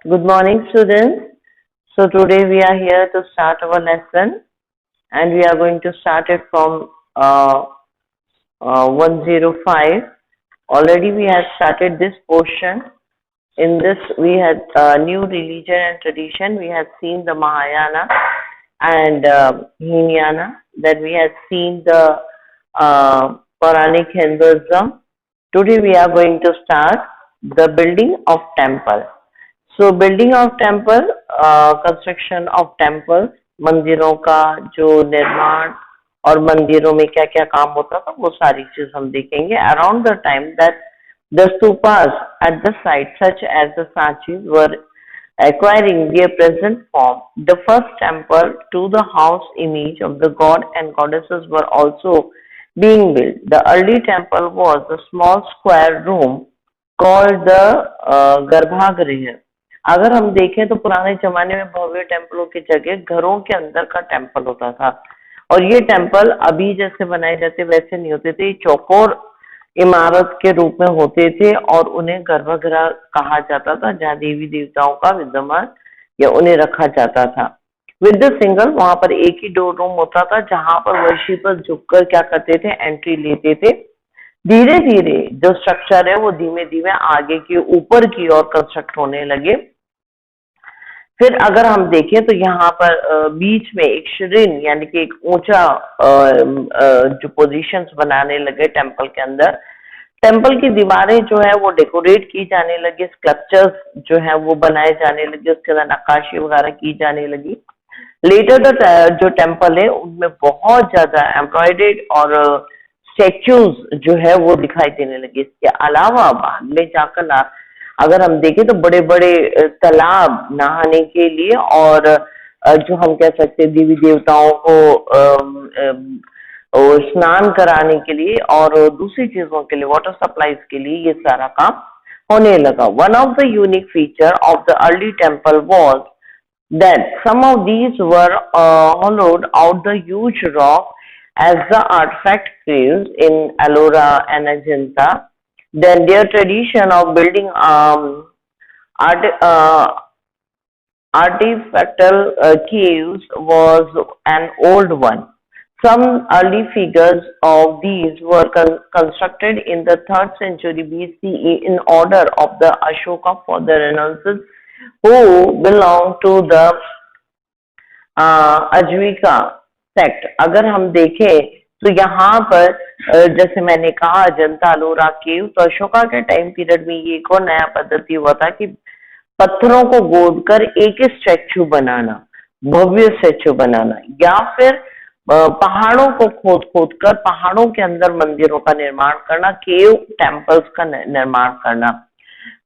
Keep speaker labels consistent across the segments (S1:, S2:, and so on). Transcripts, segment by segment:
S1: Good morning, students. So today we are here to start our lesson, and we are going to start it from 105. Already we have started this portion. In this, we had new religion and tradition. We had seen the Mahayana and Hinayana. Then we had seen the Puranic Hinduism. Today we are going to start the building of temple. So building of temple, construction of temple, मंदिरों का जो निर्माण और मंदिरों में क्या क्या काम होता था वो सारी चीज हम देखेंगे around the time that the stupas at the site such as the Sanchis were acquiring their present form. The first temple to the house image of the god and goddesses were also being built. The early temple was a small square room called the Garbhagriha. अगर हम देखें तो पुराने जमाने में भव्य टेम्पलों की जगह घरों के अंदर का टेम्पल होता था और ये टेम्पल अभी जैसे बनाए जाते वैसे नहीं होते थे, चौकोर इमारत के रूप में होते थे और उन्हें गर्भगृह कहा जाता था जहाँ देवी देवताओं का विद्यमान या उन्हें रखा जाता था। विद द सिंगल, वहां पर एक ही डोर रूम होता था जहां पर वर्शिपर्स झुककर क्या करते थे, एंट्री लेते थे। धीरे धीरे जो स्ट्रक्चर है वो धीमे धीमे आगे की ऊपर की ओर कंस्ट्रक्ट होने लगे। फिर अगर हम देखें तो यहाँ पर बीच में एक श्रीन यानी कि एक ऊंचा जो पोजीशंस बनाने लगे टेम्पल के अंदर। टेम्पल की दीवारें जो है वो डेकोरेट की जाने लगी, स्कल्पचर्स जो है वो बनाए जाने लगे, उसके अंदर नक्काशी वगैरह की जाने लगी। लेटर जो टेम्पल है उनमें बहुत ज्यादा एम्ब्रॉयडेड और स्टेच्यूज जो है वो दिखाई देने लगे। इसके अलावा बाद में जाकर अगर हम देखें तो बड़े बड़े तालाब नहाने के लिए और जो हम कह सकते हैं देवी देवताओं को स्नान कराने के लिए और दूसरी चीजों के लिए, वाटर सप्लाईज के लिए ये सारा काम होने लगा। One of the unique feature of the early temple was that some of these were hollowed out the huge rock as the artifact caves in Ellora and Ajanta. Then their tradition of building art, artifactal caves was an old one. Some early figures of these were constructed in the 3rd century BCE in order of the Ashoka for the renaissance who belonged to the Ajivika sect. अगर हम देखें तो यहाँ पर जैसे मैंने कहा अजंता अलोरा केव, तो अशोका के टाइम पीरियड में ये एक और नया पद्धति हुआ था कि पत्थरों को गोदकर एक स्टैचू बनाना, भव्य स्टैचू बनाना, या फिर पहाड़ों को खोद खोद कर पहाड़ों के अंदर मंदिरों का निर्माण करना, केव टेम्पल्स का निर्माण करना।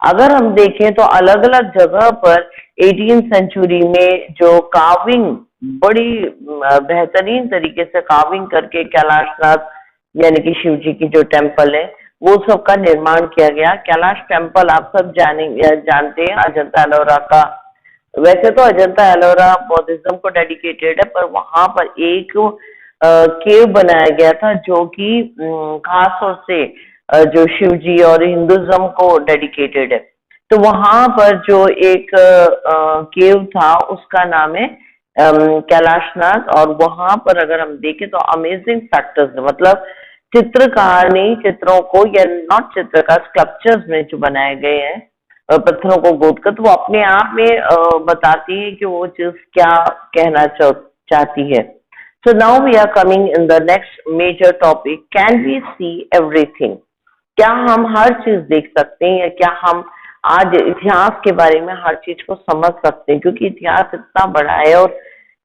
S1: अगर हम देखें तो अलग अलग जगह पर 18th सेंचुरी में जो कार्विंग बड़ी बेहतरीन तरीके से कार्विंग करके कैलाशनाथ यानी कि शिव जी की जो टेम्पल है वो सब का निर्माण किया गया। कैलाश टेम्पल आप सब जानते हैं अजंता एलोरा का। वैसे तो अजंता एलोरा बौद्धिज्म को डेडिकेटेड है, पर वहां पर एक केव बनाया गया था जो कि खास तौर से जो शिव जी और हिंदुज्म को डेडिकेटेड है। तो वहां पर जो एक केव था उसका नाम है कैलाशनाथ, और वहां पर अगर हम देखें तो अमेजिंग फैक्टर्स, मतलब चित्रकार ने चित्रों को या नॉट चित्रकार स्कल्पचर्स में जो बनाए गए हैं पत्थरों को गोदकर, तो वो अपने आप में बताती है कि वो चीज क्या कहना चाहती है। So now we are coming in the next major topic, can we see everything? क्या हम हर चीज देख सकते हैं या क्या हम आज इतिहास के बारे में हर चीज को समझ सकते हैं? क्योंकि इतिहास इतना बड़ा है और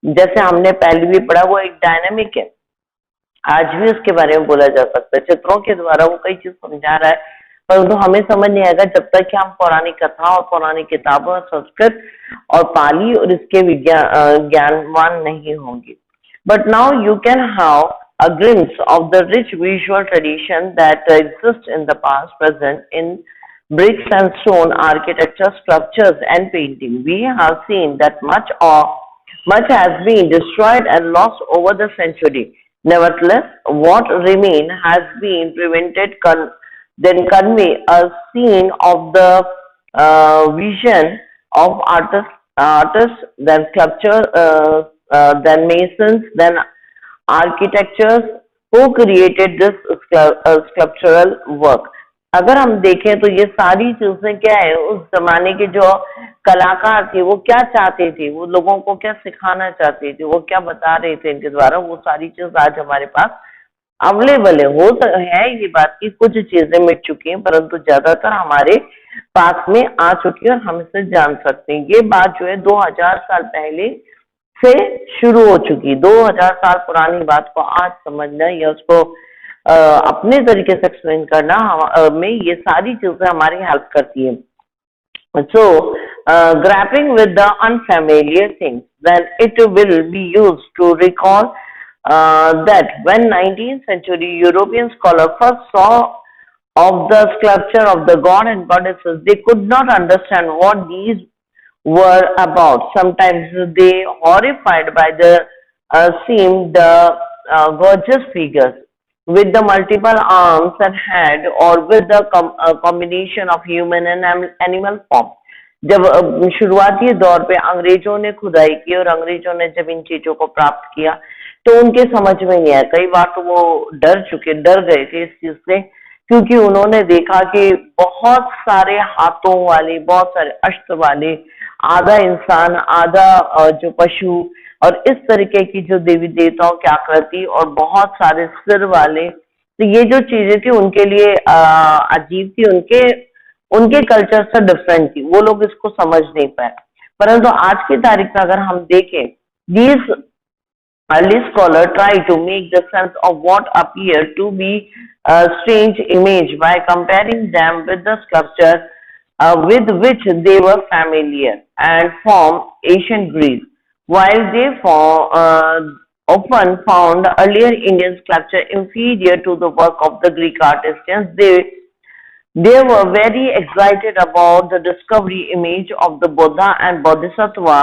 S1: जैसे हमने पहले भी पढ़ा वो एक डायनामिक है, आज भी उसके बारे में बोला जा सकता है। चित्रों के द्वारा वो कई चीज समझा रहा है, परंतु हमें समझ नहीं आएगा जब तक कि हम पौराणिक कथा और पौराणिक किताबों, संस्कृत और पाली और इसके ज्ञानवान नहीं होंगे। But now you can have a glimpse of the rich visual tradition that exists in the past, present in bricks and stone architecture, sculptures and painting. We have seen that much has been destroyed and lost over the century. Nevertheless, what remain has been prevented then convey a scene of the vision of artists, then sculpture, then masons, then architectures who created this sculptural work. अगर हम देखें तो ये सारी चीजें क्या है, उस जमाने के जो कलाकार थे वो क्या चाहते थे, वो लोगों को क्या सिखाना चाहते थे, वो क्या बता रहे थे इनके द्वारा, वो सारी चीज आज हमारे पास अवेलेबल है। हो तो है ये बात की कुछ चीजें मिट चुकी हैं, परंतु ज्यादातर हमारे पास में आ चुकी है और हम इसे जान सकते हैं। ये बात जो है 2000 साल पहले से शुरू हो चुकी, 2000 साल पुरानी बात को आज समझना या उसको अपने तरीके से एक्सप्लेन करना में ये सारी चीजें हमारी हेल्प करती है। So, grappling with the unfamiliar things, then it will be used to recall that when 19th century European scholars first saw of the sculpture of the god and goddesses, they could not understand what these were about. Sometimes they horrified by the seemed gorgeous figures with the multiple arms and head, or with the combination of human and animal form. जब शुरुआती दौर पे अंग्रेजों ने खुदाई की और अंग्रेजों ने जब इन चीजों को प्राप्त किया तो उनके समझ में नहीं आया। कई बार तो वो डर गए थे इस चीज से, क्योंकि उन्होंने देखा कि बहुत सारे हाथों वाले, बहुत सारे अश्त वाले, आधा इंसान आधा जो पशु, और इस तरीके की जो देवी देवताओं की आकृति और बहुत सारे सिर वाले, तो ये जो चीजें थी उनके लिए अजीब थी, उनके कल्चर से डिफरेंट थी, वो लोग इसको समझ नहीं पाए। परंतु आज की तारीख में अगर हम देखें, these early scholars try to make the sense of what appear to be a strange image by comparing them with the sculpture with which they were familiar and from ancient Greece. While they often found earlier Indian sculpture inferior to the work of the Greek artisans, they were very excited about the discovery image of the Buddha and Bodhisattva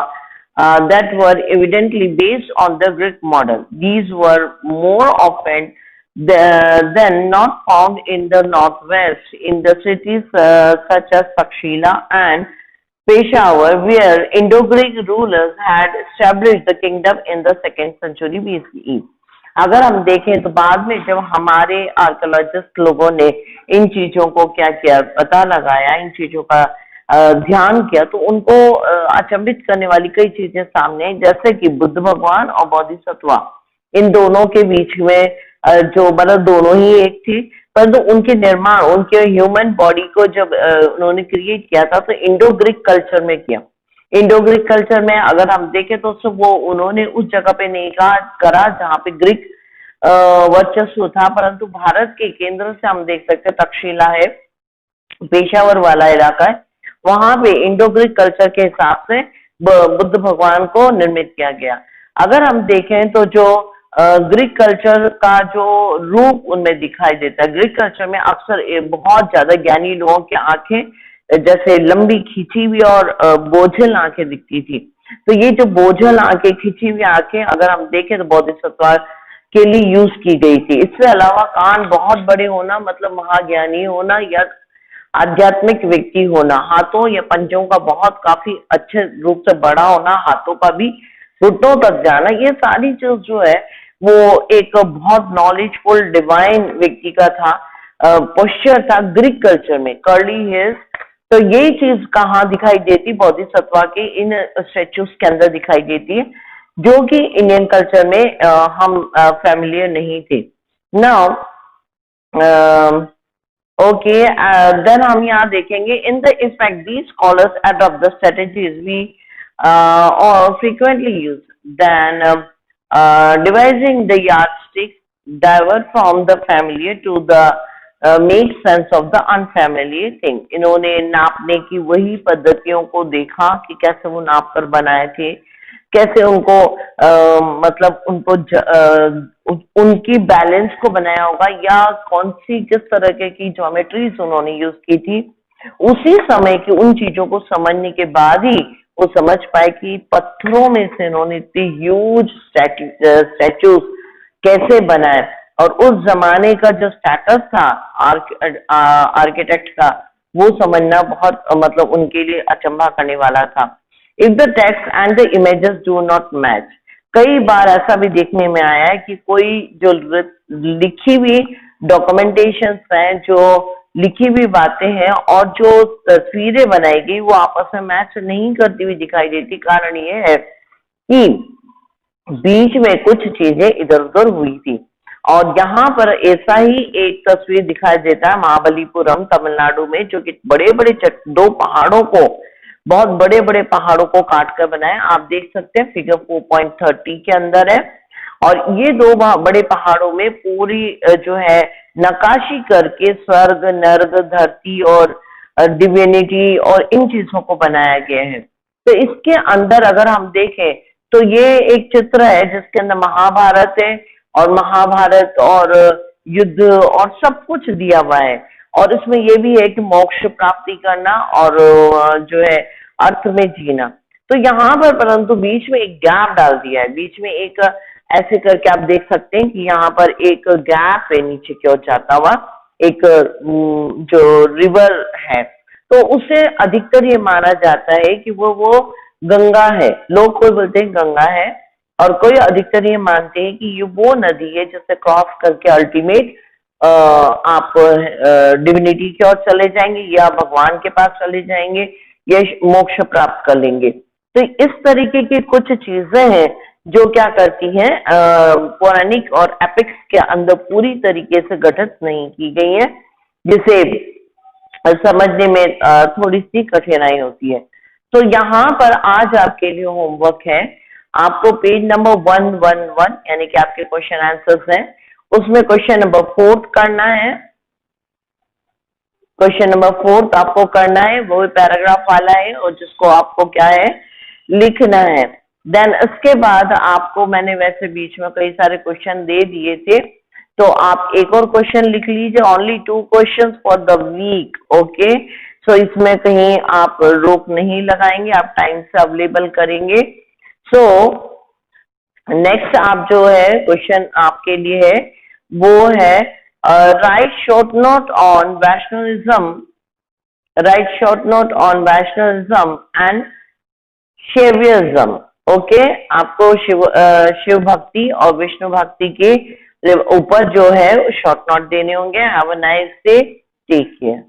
S1: that were evidently based on the Greek model. These were more often than not found in the northwest, in the cities such as Takshila and Peshawar, where Indo-Greek rulers had established the kingdom in the 2nd century BCE. अगर हम देखें तो बाद में जब हमारे archaeologist लोगों ने इन चीजों को क्या किया, पता लगाया, इन चीजों का ध्यान किया, तो उनको अचंभित करने वाली कई चीजें सामने आई, जैसे कि बुद्ध भगवान और बोधिसत्वा, इन दोनों के बीच में जो मतलब दोनों ही एक थे, परंतु उनके निर्माण, उनके ह्यूमन बॉडी को जब उन्होंने क्रिएट किया था तो इंडो ग्रीक कल्चर में किया। इंडो ग्रीक कल्चर में अगर हम देखें तो वो उन्होंने उस जगह पे नहीं करा जहाँ पे ग्रीक वर्चस्व था, परंतु भारत के केंद्र से हम देख सकते हैं तक्षशिला है, पेशावर वाला इलाका है, वहां पे इंडो ग्रीक कल्चर के हिसाब से बुद्ध भगवान को निर्मित किया गया। अगर हम देखें तो जो ग्रीक कल्चर का जो रूप उनमें दिखाई देता है, ग्रीक कल्चर में अक्सर बहुत ज्यादा ज्ञानी लोगों की आंखें जैसे लंबी खींची हुई और बोझल आंखें दिखती थी। तो ये जो बोझल आंखें, खींची हुई आंखें अगर हम देखें तो बोधिसत्व के लिए यूज की गई थी। इसके अलावा कान बहुत बड़े होना मतलब महाज्ञानी होना या आध्यात्मिक व्यक्ति होना, हाथों या पंजों का बहुत काफी अच्छे रूप से बड़ा होना, हाथों का भी घुटनों तक जाना, ये सारी चीज जो है वो एक बहुत नॉलेजफुल डिवाइन व्यक्ति का था, पोस्चर था ग्रीक कल्चर में, कर्ली हेयर्स। तो ये चीज कहाँ दिखाई देती, बोधिसत्व के इन स्टेच्यूज के अंदर दिखाई देती है, जो कि इंडियन कल्चर में हम फैमिलियर नहीं थे। नाउ ओके, देन हम यहाँ देखेंगे in the effect these scholars adopt the strategies we or frequently used, then devising the yardstick divert from the familiar to the make sense of the unfamiliar thing. इन्होंने नापने की वही पद्धतियों को देखा कि कैसे वो नाप कर बनाए थे, कैसे उनको मतलब उनको उनकी बैलेंस को बनाया होगा, या कौन सी किस तरह की ज्योमेट्रीज उन्होंने यूज की थी। उसी समय की उन चीजों को समझने के बाद ही वो समझ पाए कि पत्थरों में से इन्होंने इतनी ह्यूज स्टैचूज कैसे बनाए, और उस जमाने का जो स्टेटस था आर्किटेक्ट का वो समझना बहुत मतलब उनके लिए अचंभा करने वाला था। If the text and the images do not match, कई बार ऐसा भी देखने में आया है कि कोई जो लिखी हुई डॉक्यूमेंटेशन है, जो लिखी हुई बातें हैं और जो तस्वीरें बनाई गई वो आपस में मैच नहीं करती हुई दिखाई देती। कारण ये है कि बीच में कुछ चीजें इधर उधर हुई थी, और यहाँ पर ऐसा ही एक तस्वीर दिखाई देता है महाबलीपुरम तमिलनाडु में, जो कि बड़े बड़े दो पहाड़ों को, बहुत बड़े बड़े पहाड़ों को काट कर बनाया। आप देख सकते हैं फिगर 4.30 के अंदर है, और ये दो बड़े पहाड़ों में पूरी जो है नक्काशी करके स्वर्ग, नर्क, धरती और डिविनिटी और इन चीजों को बनाया गया है। तो इसके अंदर अगर हम देखें तो ये एक चित्र है जिसके अंदर महाभारत है, और महाभारत और युद्ध और सब कुछ दिया हुआ है, और इसमें ये भी है कि मोक्ष प्राप्ति करना और जो है अर्थ में जीना। तो यहाँ पर परंतु बीच में एक गैप डाल दिया है, बीच में एक ऐसे करके आप देख सकते हैं कि यहाँ पर एक गैप है नीचे की ओर जाता हुआ, एक जो रिवर है, तो उसे अधिकतर ये माना जाता है कि वो गंगा है। लोग कोई बोलते हैं गंगा है, और कोई अधिकतर ये मानते हैं कि ये वो नदी है जिसे क्रॉस करके अल्टीमेट आप डिविनिटी की ओर चले जाएंगे, या भगवान के पास चले जाएंगे, या मोक्ष प्राप्त कर लेंगे। तो इस तरीके की कुछ चीजें हैं जो क्या करती हैं, पौराणिक और एपिक्स के अंदर पूरी तरीके से गठित नहीं की गई है, जिसे समझने में थोड़ी सी कठिनाई होती है। तो यहाँ पर आज आपके लिए होमवर्क है, आपको पेज नंबर 111 यानी कि आपके क्वेश्चन आंसर्स हैं, उसमें क्वेश्चन नंबर 4 करना है। क्वेश्चन नंबर 4 आपको करना है, वो पैराग्राफ वाला है, और जिसको आपको क्या है लिखना है। देन इसके बाद आपको मैंने वैसे बीच में कई सारे क्वेश्चन दे दिए थे, तो आप एक और क्वेश्चन लिख लीजिए। Only 2 question for the week, okay. So इसमें कहीं आप रोक नहीं लगाएंगे, आप टाइम से अवेलेबल करेंगे। सो नेक्स्ट आप जो है क्वेश्चन आपके लिए है वो है right short note on Vaishnavism, right short note on Vaishnavism and Shaivism, okay. आपको शिव भक्ति और विष्णु भक्ति के ऊपर जो है शॉर्ट नोट देने होंगे। Have a nice day, take care.